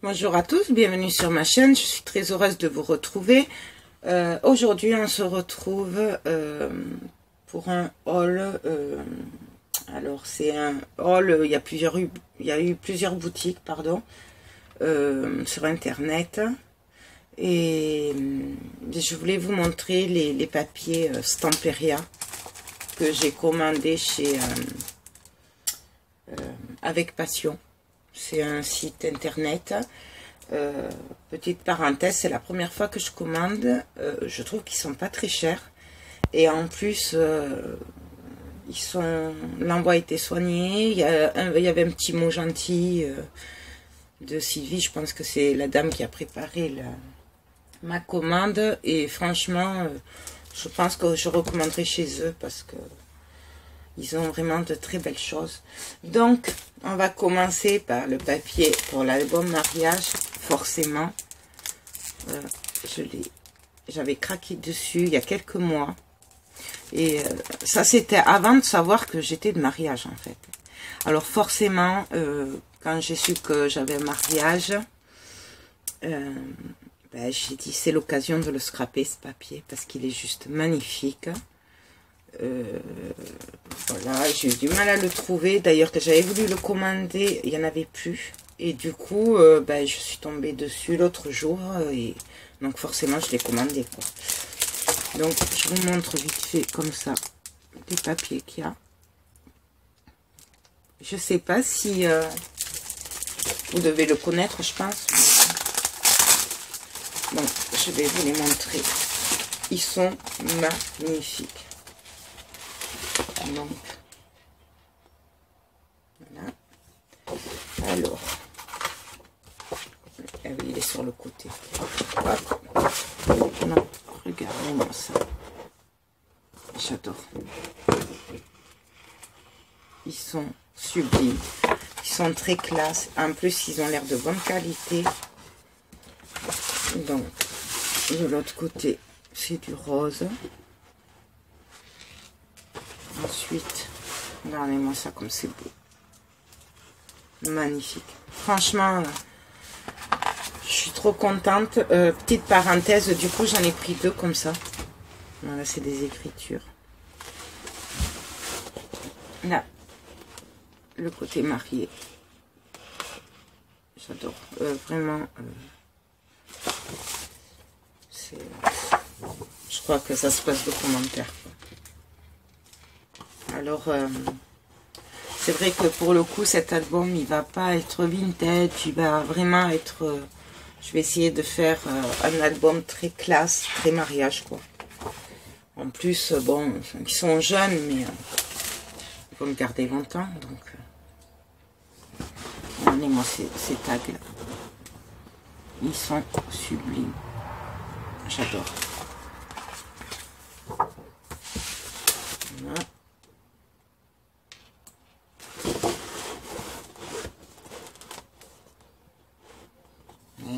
Bonjour à tous, bienvenue sur ma chaîne, je suis très heureuse de vous retrouver. Aujourd'hui on se retrouve pour un haul, alors c'est un haul, il y a eu plusieurs boutiques pardon, sur internet, et je voulais vous montrer les papiers Stamperia que j'ai commandé chez Avec Passion. C'est un site internet. Petite parenthèse, c'est la première fois que je commande. Je trouve qu'ils sont pas très chers. Et en plus, l'envoi était soigné. Il y avait un petit mot gentil de Sylvie. Je pense que c'est la dame qui a préparé ma commande. Et franchement, je pense que je recommanderai chez eux parce que ils ont vraiment de très belles choses. Donc, on va commencer par le papier pour l'album mariage. Forcément, j'avais craqué dessus il y a quelques mois. Et ça, c'était avant de savoir que j'étais de mariage, en fait. Alors, forcément, quand j'ai su que j'avais un mariage, j'ai dit, c'est l'occasion de le scraper, ce papier, parce qu'il est juste magnifique. Voilà, j'ai eu du mal à le trouver. D'ailleurs, que j'avais voulu le commander, il n'y en avait plus. Et du coup, je suis tombée dessus l'autre jour. Et donc, forcément, je l'ai commandé, quoi. Donc, je vous montre vite fait, comme ça, les papiers qu'il y a. Je sais pas si vous devez le connaître, je pense. Donc, je vais vous les montrer. Ils sont magnifiques. Donc, voilà. Alors, ah oui, il est sur le côté. Hop. Non, regardez-moi ça. J'adore. Ils sont sublimes. Ils sont très classe. En plus, ils ont l'air de bonne qualité. Donc, de l'autre côté, c'est du rose. Ensuite, regardez-moi ça comme c'est beau. Magnifique. Franchement, je suis trop contente. Petite parenthèse, du coup, j'en ai pris deux comme ça. Voilà, c'est des écritures. Là, le côté marié. J'adore. Vraiment, je crois que ça se passe de commentaires. Alors, c'est vrai que pour le coup, cet album, il va pas être vintage, il va vraiment être... je vais essayer de faire un album très classe, très mariage, quoi. En plus, bon, ils sont jeunes, mais il faut le garder longtemps, donc... regardez-moi ces tags-là. Ils sont sublimes. J'adore. Voilà.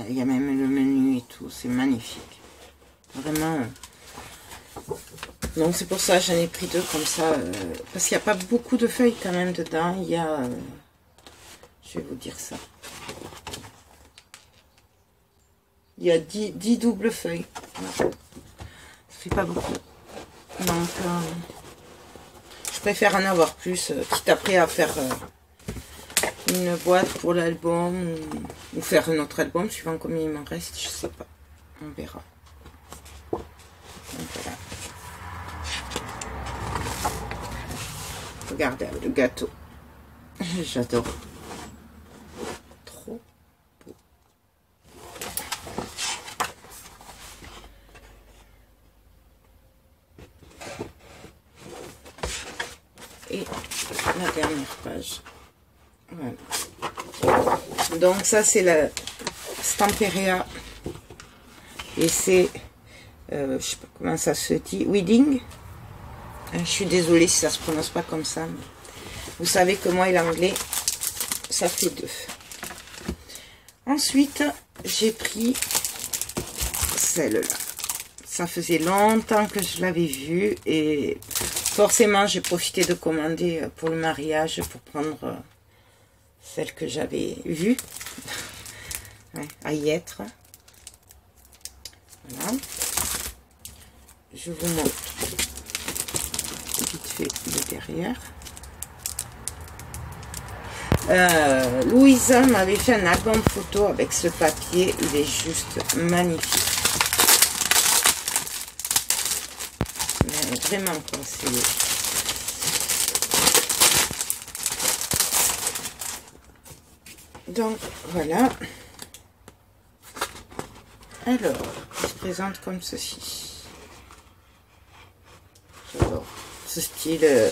Il y a même le menu et tout, c'est magnifique. Vraiment. Donc c'est pour ça que j'en ai pris deux comme ça. Parce qu'il n'y a pas beaucoup de feuilles quand même dedans. Il y a... je vais vous dire ça. Il y a 10 doubles feuilles. Ça fait pas beaucoup. Donc je préfère en avoir plus. Quitte après à faire... une boîte pour l'album ou faire un autre album suivant combien il m'en reste, je sais pas, on verra. Donc, voilà. Regardez le gâteau, j'adore, trop beau. Et la dernière page, voilà. Donc ça c'est la Stamperia. Et c'est, je sais pas comment ça se dit, Wedding. Je suis désolée si ça se prononce pas comme ça. Mais vous savez que moi et l'anglais, ça fait deux. Ensuite, j'ai pris celle-là. Ça faisait longtemps que je l'avais vue et forcément, j'ai profité de commander pour le mariage pour prendre celle que j'avais vue. Ouais, à y être. Voilà. Je vous montre vite fait le derrière. Louisa m'avait fait un album photo avec ce papier. Il est juste magnifique. Mais vraiment quoi, c'est... Donc voilà. Alors, il se présente comme ceci. J'adore ce style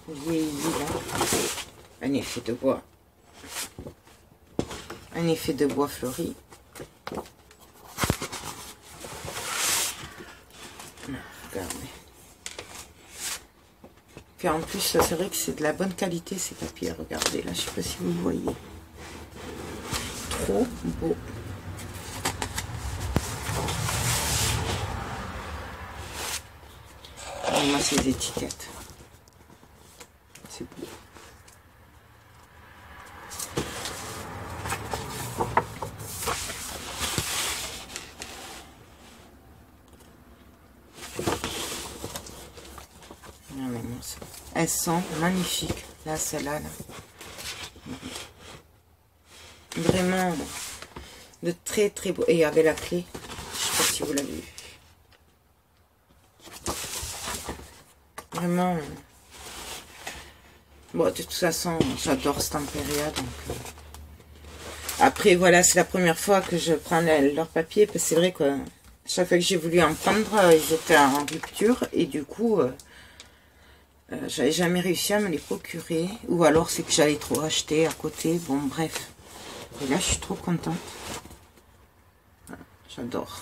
vieilli là. Un effet de bois. Un effet de bois fleuri. Regardez. Puis en plus, c'est vrai que c'est de la bonne qualité ces papiers. Regardez là, je sais pas si vous voyez. Trop beau. Moi, ces étiquettes. C'est beau. Elles sont magnifiques. Là, celle-là. Vraiment de très très beau. Et il y avait la clé. Je sais pas si vous l'avez vu. Vraiment. Bon, de toute façon, j'adore Stamperia. Donc, après, voilà, c'est la première fois que je prends leur papier. Parce que c'est vrai que chaque fois que j'ai voulu en prendre, ils étaient en rupture. Et du coup... j'avais jamais réussi à me les procurer, ou alors c'est que j'allais trop acheter à côté, bon bref. Et là je suis trop contente. Voilà, j'adore.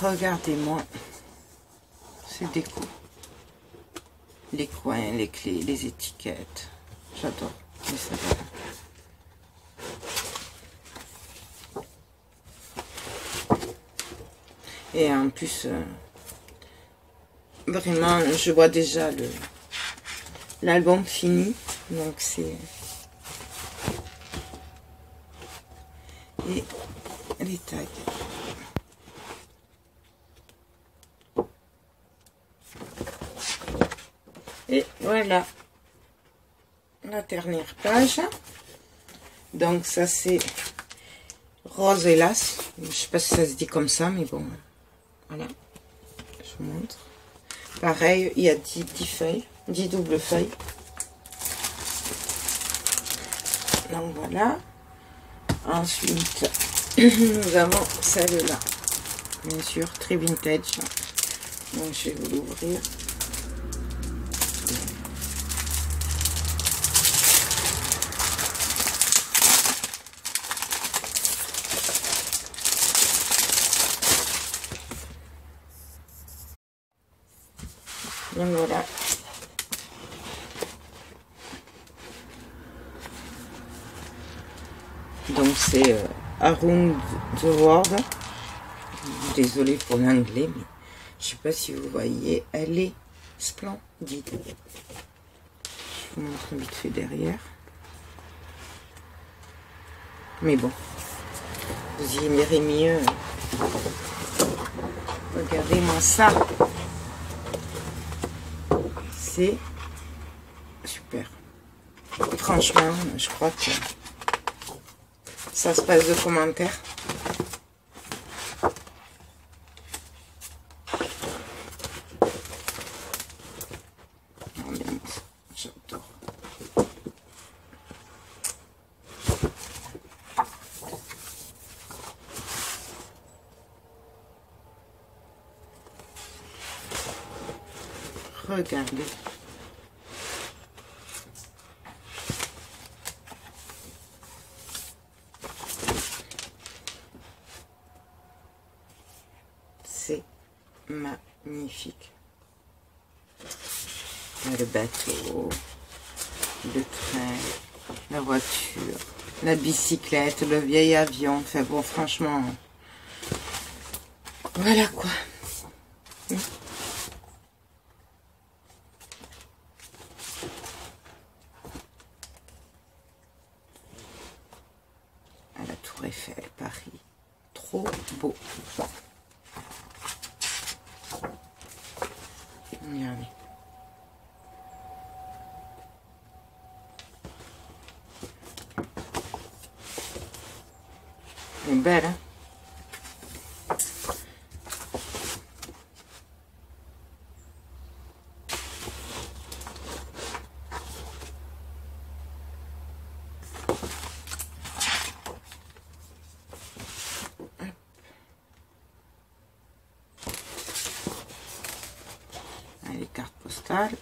Regardez-moi ces décos. Les coins, les clés, les étiquettes. J'adore. Mais ça va. Et en plus, vraiment, je vois déjà l'album fini. Donc c'est... Et les tags. Et voilà. La dernière page. Donc ça c'est Rose Hélas. Je sais pas si ça se dit comme ça, mais bon. Voilà, je vous montre. Pareil, il y a 10 feuilles, 10 doubles feuilles. Donc voilà. Ensuite, nous avons celle-là. Bien sûr, très vintage. Donc je vais vous l'ouvrir. Donc voilà. Donc c'est Around the World. Désolée pour l'anglais, mais je sais pas si vous voyez, elle est splendide. Je vous montre vite fait derrière. Mais bon, vous y verrez mieux. Regardez-moi ça. C'est super. Franchement, je crois que ça se passe de commentaires. J'adore. Regardez. C'est magnifique. Le bateau, le train, la voiture, la bicyclette, le vieil avion. Enfin bon, franchement, voilà quoi. À la Tour Eiffel, Paris. Trop beau. Regardez. Elle est belle, hein? Les cartes postales.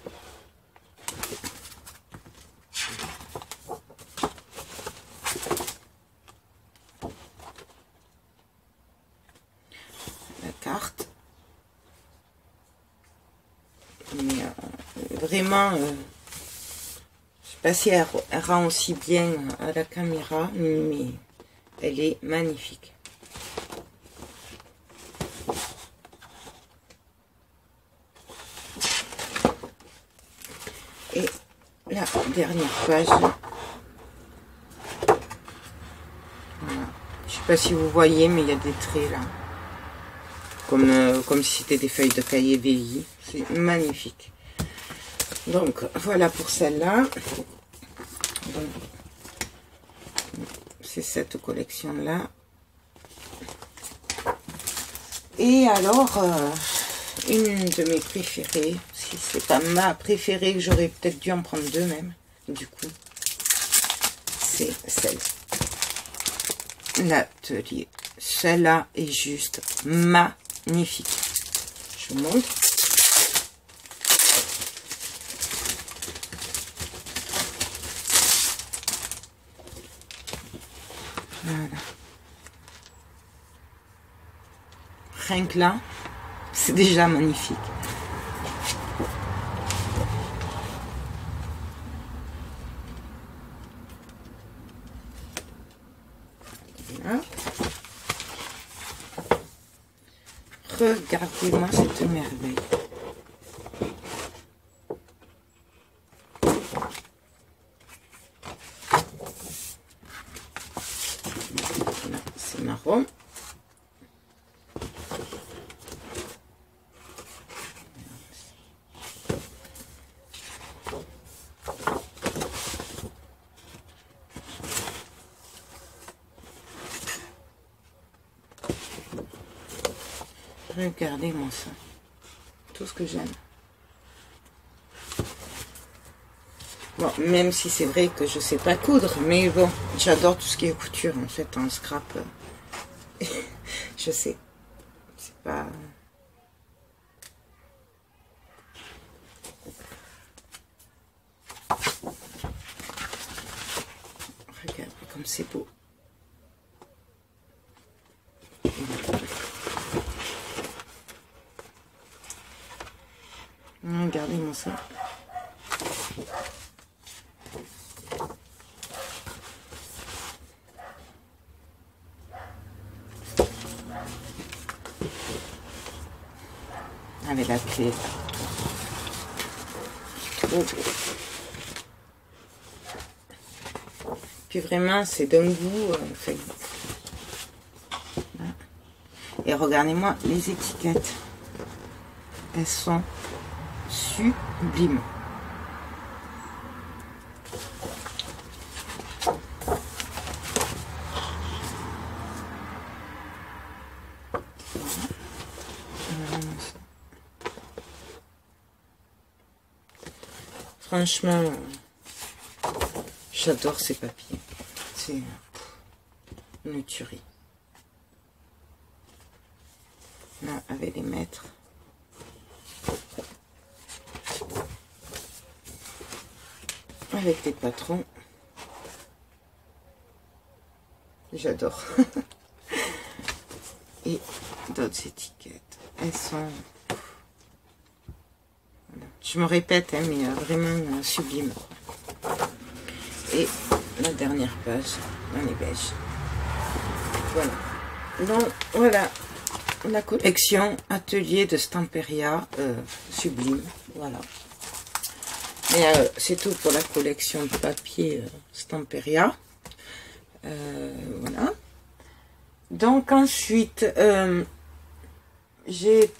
La carte. Mais vraiment, je sais pas si elle rend aussi bien à la caméra, mais elle est magnifique. Et la dernière page, voilà. Je sais pas si vous voyez, mais il y a des traits là, comme si c'était des feuilles de cahier vieilli. C'est magnifique. Donc voilà pour celle-là. C'est cette collection là. Et alors, une de mes préférées, si c'est pas ma préférée, j'aurais peut-être dû en prendre deux même, du coup, c'est celle. L'atelier. Celle-là est juste magnifique. Je vous montre. Voilà. Rien que là, c'est déjà magnifique. Voilà. Regardez-moi cette merveille. Là, c'est marron. Regardez-moi ça. Tout ce que j'aime. Bon, même si c'est vrai que je sais pas coudre, mais bon, j'adore tout ce qui est couture, en fait, en scrap. Je sais. C'est pas... Regardez comme c'est beau. Regardez-moi ça. Avec la clé. Trop beau. Puis vraiment, c'est d'un goût. Fait. Et regardez-moi les étiquettes. Elles sont sublimes. Franchement, j'adore ces papiers. C'est une tuerie. Là, avec les mètres. avec des patrons. J'adore. Et d'autres étiquettes. Elles sont... Voilà. Je me répète, hein, mais vraiment sublime. Et la dernière page, on est beige. Voilà. Donc, voilà. La collection Atelier de Stamperia, sublime. Voilà. Et c'est tout pour la collection de papier Stamperia. Voilà. Donc ensuite, j'ai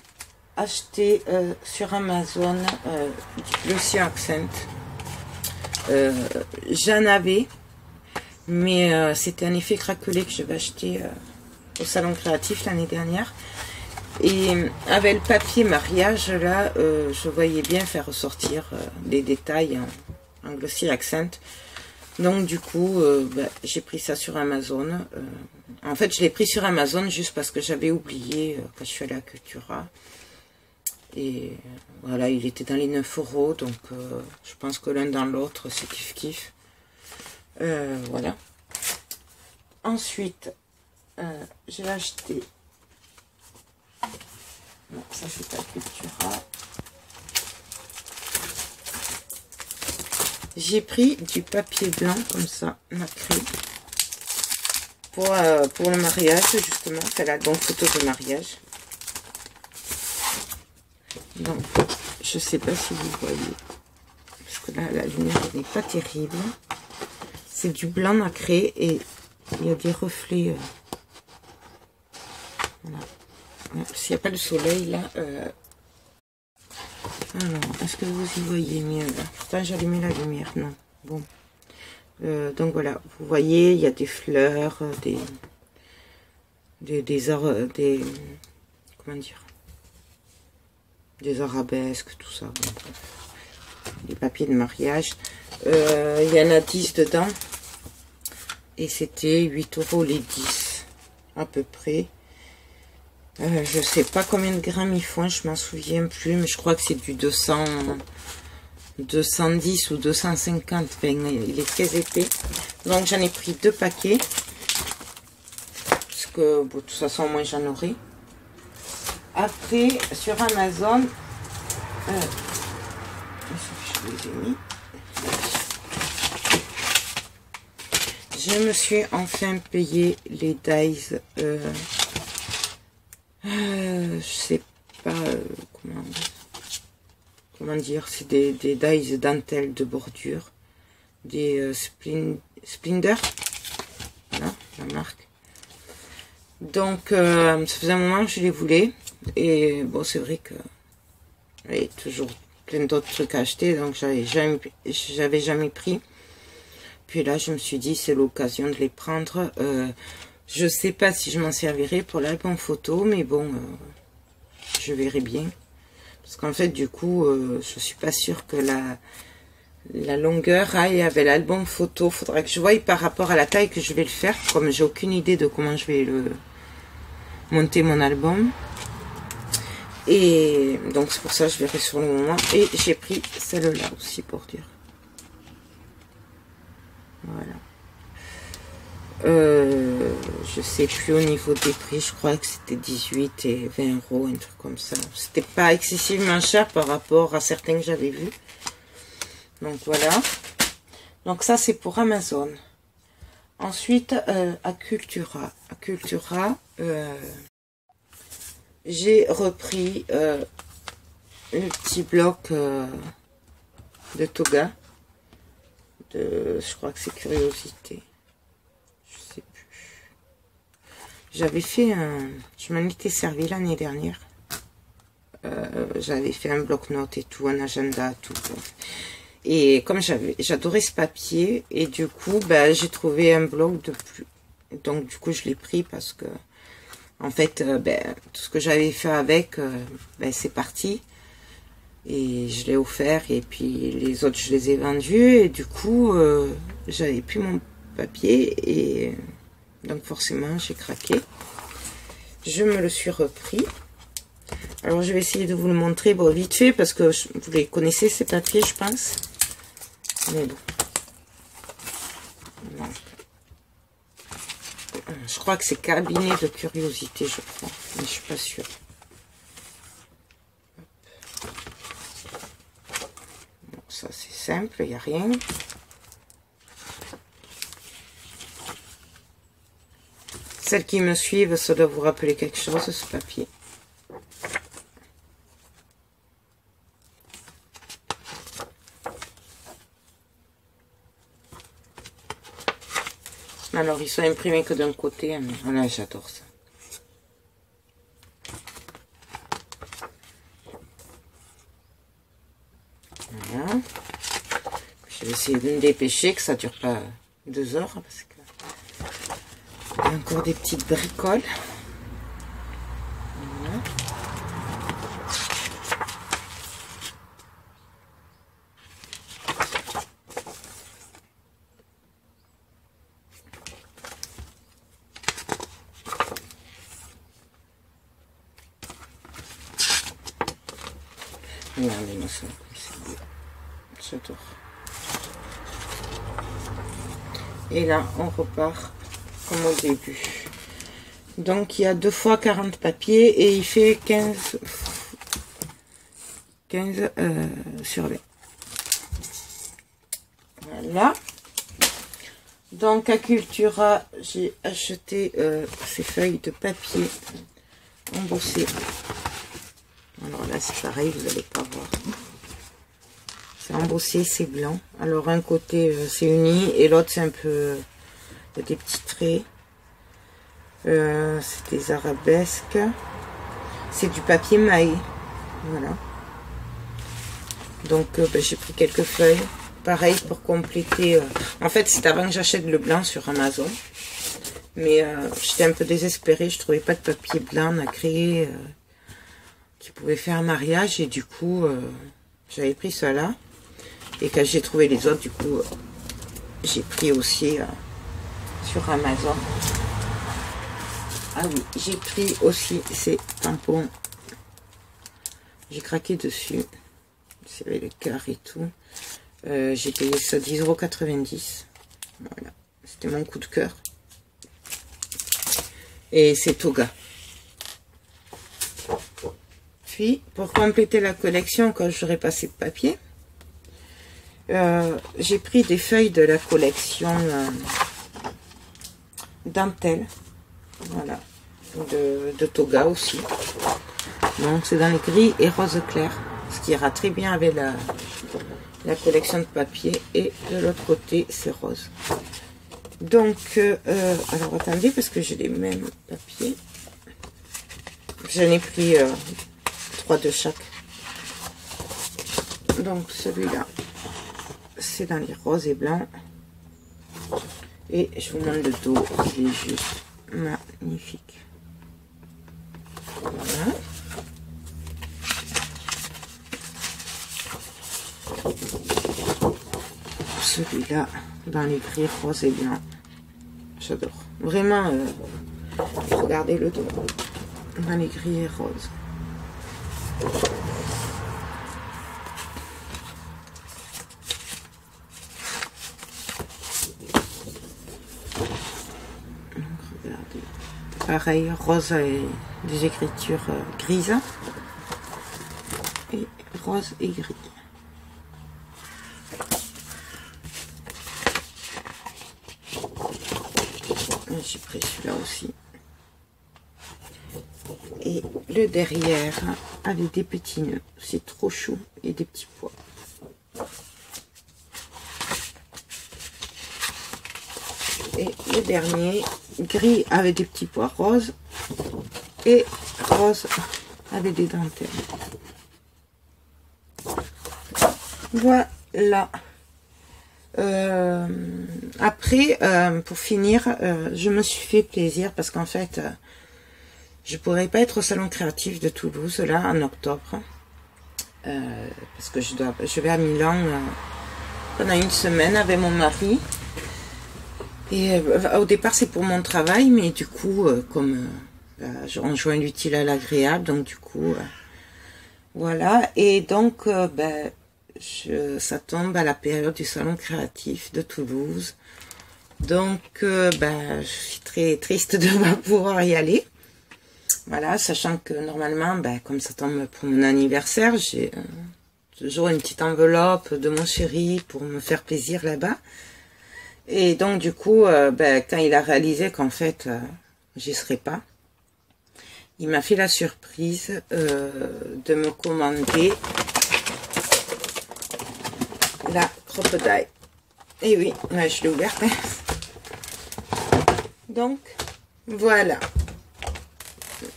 acheté sur Amazon du Glossy Accent. J'en avais, mais c'était un effet craquelé que j'avais acheté au salon créatif l'année dernière. Et avec le papier mariage, là, je voyais bien faire ressortir les détails en Glossy Accent. Donc du coup, j'ai pris ça sur Amazon. En fait, je l'ai pris sur Amazon juste parce que j'avais oublié quand je suis allée à Cultura. Et voilà, il était dans les 9 €. Donc je pense que l'un dans l'autre, c'est kiff-kiff. Voilà. Ensuite, j'ai acheté... Non, ça c'est à Cultura. J'ai pris du papier blanc comme ça, nacré, pour le mariage justement, c'est l'album photo de mariage. Donc, je sais pas si vous voyez, parce que là la lumière n'est pas terrible. C'est du blanc nacré et il y a des reflets. Voilà. S'il n'y a pas le soleil là. Alors, est-ce que vous y voyez mieux? Pourtant, j'ai allumé la lumière. Non. Bon. Donc voilà, vous voyez, il y a des fleurs, comment dire, des arabesques, tout ça. Bon, des papiers de mariage. Il y en a 10 dedans. Et c'était 8 € les 10, à peu près. Je sais pas combien de grammes ils font, je m'en souviens plus, mais je crois que c'est du 210 ou 250. Enfin, il est très épais. Donc j'en ai pris 2 paquets. Parce que bon, de toute façon, moi j'en aurai. Après, sur Amazon, je les ai mis. Je me suis enfin payé les dies. Je sais pas comment dire, c'est des dies dentelle de bordure, des Splendor, voilà la marque. Donc ça faisait un moment que je les voulais, et bon, c'est vrai que j'avais toujours plein d'autres trucs à acheter, donc j'avais jamais pris. Puis là je me suis dit c'est l'occasion de les prendre. Je sais pas si je m'en servirai pour l'album photo, mais bon, je verrai bien. Parce qu'en fait, du coup, je suis pas sûre que la longueur aille avec l'album photo. Faudra que je voie par rapport à la taille que je vais le faire, comme j'ai aucune idée de comment je vais monter mon album. Et donc c'est pour ça que je verrai sur le moment. Et j'ai pris celle-là aussi pour dire. Voilà. Je sais plus au niveau des prix, je crois que c'était 18 et 20 €, un truc comme ça. C'était pas excessivement cher par rapport à certains que j'avais vus. Donc voilà. Donc ça c'est pour Amazon. Ensuite à Cultura. À Cultura, j'ai repris le petit bloc de Toga. Je crois que c'est Curiosité. J'avais fait je m'en étais servi l'année dernière. J'avais fait un bloc-notes et tout, un agenda, tout. Et comme j'adorais ce papier, et du coup, j'ai trouvé un bloc de plus. Donc du coup, je l'ai pris parce que, en fait, tout ce que j'avais fait avec, c'est parti. Et je l'ai offert, et puis les autres, je les ai vendus. Et du coup, j'avais plus mon papier, et donc forcément, j'ai craqué. Je me le suis repris. Alors, je vais essayer de vous le montrer, bon, vite fait, parce que vous les connaissez, ces papiers, je pense. Mais bon. Donc, je crois que c'est cabinet de curiosité, je crois, mais je suis pas sûre. Bon, ça c'est simple, il n'y a rien. Celles qui me suivent, ça doit vous rappeler quelque chose, ce papier. Alors, ils sont imprimés que d'un côté, mais voilà, j'adore ça. Voilà. Je vais essayer de me dépêcher, que ça ne dure pas 2 heures, parce que il y a encore des petites bricoles. Voilà. Regardez-moi ça, j'adore. Et là, on repart comme au début. Donc, il y a 2 fois 40 papiers et il fait 15 sur 20. Voilà. Donc, à Cultura, j'ai acheté ces feuilles de papier embossées. Alors là, c'est pareil, vous n'allez pas voir. C'est embossé, c'est blanc. Alors, un côté, c'est uni et l'autre, c'est un peu des petits traits. C'est des arabesques. C'est du papier maillé. Voilà. Donc, j'ai pris quelques feuilles. Pareil, pour compléter. En fait, c'est avant que j'achète le blanc sur Amazon. Mais j'étais un peu désespérée. Je trouvais pas de papier blanc à créer qui pouvait faire un mariage. Et du coup, j'avais pris cela. Et quand j'ai trouvé les autres, du coup, j'ai pris aussi sur Amazon. Ah oui, j'ai pris aussi ces tampons. J'ai craqué dessus. C'est le cœur et tout. J'ai payé ça 10,90 €. Voilà. C'était mon coup de cœur. Et c'est Toga. Puis, pour compléter la collection, quand j'aurai passé de papier, j'ai pris des feuilles de la collection dentelle. Voilà, de Toga aussi. Donc c'est dans les gris et rose clair, ce qui ira très bien avec la collection de papier. Et de l'autre côté c'est rose. Donc alors attendez, parce que j'ai les mêmes papiers. J'en ai pris 3 de chaque. Donc celui-là c'est dans les roses et blancs. Et je vous montre le dos, il est juste magnifique. Voilà. Celui-là, dans les gris, rose et blanc. J'adore. Vraiment, regardez le dos. Dans les gris et rose. Pareil, rose et des écritures grises. Et rose et gris. J'ai pris celui-là aussi. Et le derrière avec des petits nœuds. C'est trop chou. Et des petits pois. Et le dernier, gris avec des petits pois roses. Et rose avec des dentelles. Voilà. Après, pour finir, je me suis fait plaisir parce qu'en fait, je pourrais pas être au salon créatif de Toulouse là en octobre parce que je vais à Milan pendant une semaine avec mon mari. Et au départ c'est pour mon travail, mais du coup comme je rejoins l'utile à l'agréable, donc du coup voilà. Et donc ça tombe à la période du salon créatif de Toulouse Donc, ben, je suis très triste de ne pas pouvoir y aller. Voilà, sachant que normalement, ben, comme ça tombe pour mon anniversaire, j'ai toujours une petite enveloppe de mon chéri pour me faire plaisir là-bas. Et donc, du coup, ben, quand il a réalisé qu'en fait, j'y serais pas, il m'a fait la surprise de me commander la Crocodile. Et oui, là, je l'ai ouverte. Donc, voilà.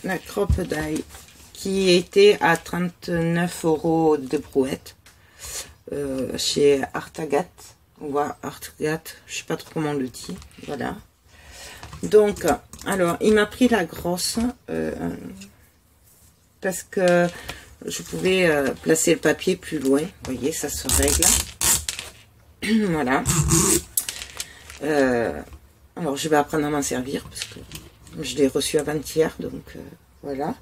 La Crocodile qui était à 39 € de brouette chez Artagat. On voit Artagat, je sais pas trop comment on le dit. Voilà. Donc, alors, il m'a pris la grosse parce que je pouvais placer le papier plus loin. Vous voyez, ça se règle. Voilà. Alors, je vais apprendre à m'en servir parce que je l'ai reçu avant-hier. Donc, voilà.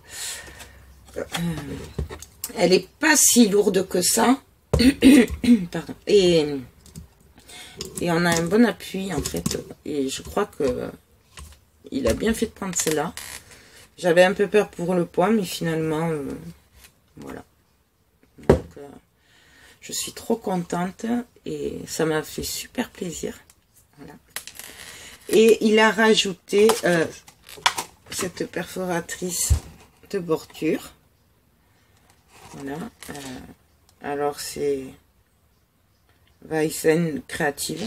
Elle est pas si lourde que ça. Pardon. Et on a un bon appui, en fait. Et je crois que il a bien fait de prendre celle-là. J'avais un peu peur pour le poids, mais finalement, voilà. Donc, je suis trop contente et ça m'a fait super plaisir. Voilà. Et il a rajouté cette perforatrice de bordure. Voilà. Alors, c'est Weissen Créative.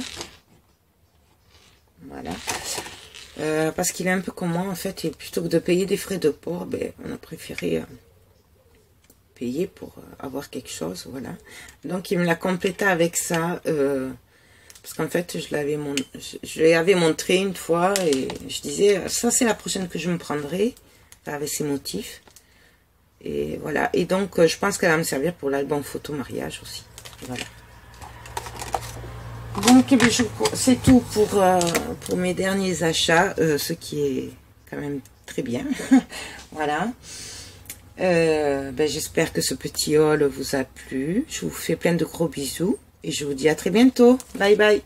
Voilà. Parce qu'il est un peu comme moi, en fait, et plutôt que de payer des frais de port, ben, on a préféré payer pour avoir quelque chose, voilà. Donc, il me l'a complété avec ça, parce qu'en fait, je l'avais montré une fois, et je disais, ça, c'est la prochaine que je me prendrai, avec ces motifs. Et voilà, et donc, je pense qu'elle va me servir pour l'album photo mariage aussi, voilà. Donc, c'est tout pour mes derniers achats, ce qui est quand même très bien. Voilà. Ben, j'espère que ce petit haul vous a plu. Je vous fais plein de gros bisous et je vous dis à très bientôt. Bye bye.